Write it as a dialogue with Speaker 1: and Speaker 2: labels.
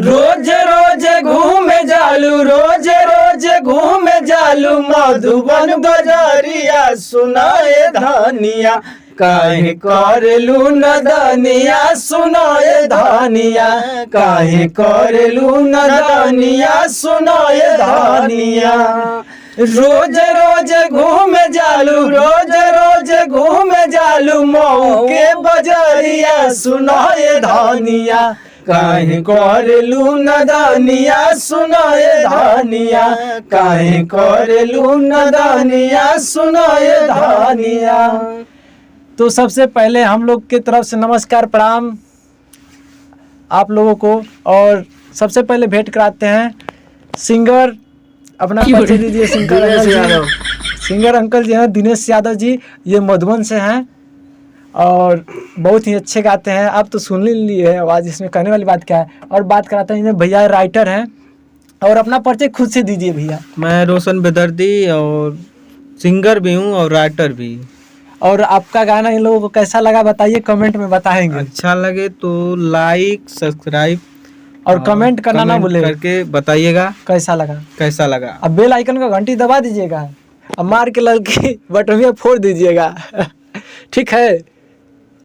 Speaker 1: रोज रोज घूमे जालू, रोज रोज घूमे जालू मधुबन बजरिया, सुनाए धनिया काहे करेलू नदनिया, सुनाए धनिया काहे करेलू नदनिया, सुनाए धनिया। रोज रोज घूमे जालू, रोज रोज घूमे जालू मऊ के बजरिया, सुनाए धनिया काहे करेलू नदनिया, सुनाए धनिया काहे करेलू नदनिया, सुनाए धनिया।
Speaker 2: तो सबसे पहले हम लोग की तरफ से नमस्कार प्रणाम आप लोगों को। और सबसे पहले भेंट कराते हैं सिंगर, अपना परिचय दीजिए। सिंगर अंकल जी हैं दिनेश यादव जी, ये मधुबन से हैं और बहुत ही अच्छे गाते हैं। आप तो सुन लिए है आवाज़, इसमें कहने वाली बात क्या है। और बात कराते हैं भैया राइटर हैं, और अपना परिचय खुद से दीजिए भैया।
Speaker 1: मैं रोशन बेदर्दी और सिंगर भी हूँ और राइटर भी।
Speaker 2: और आपका गाना इन लोगों को कैसा लगा बताइए, कमेंट में बताएंगे।
Speaker 1: अच्छा लगे तो लाइक सब्सक्राइब
Speaker 2: और कमेंट करना ना भूले,
Speaker 1: करके बताइएगा
Speaker 2: कैसा लगा।
Speaker 1: कैसा लगा।
Speaker 2: अब बेल आइकन का घंटी दबा दीजिएगा, अब मार के लड़की बटन फोड़ दीजिएगा। ठीक है।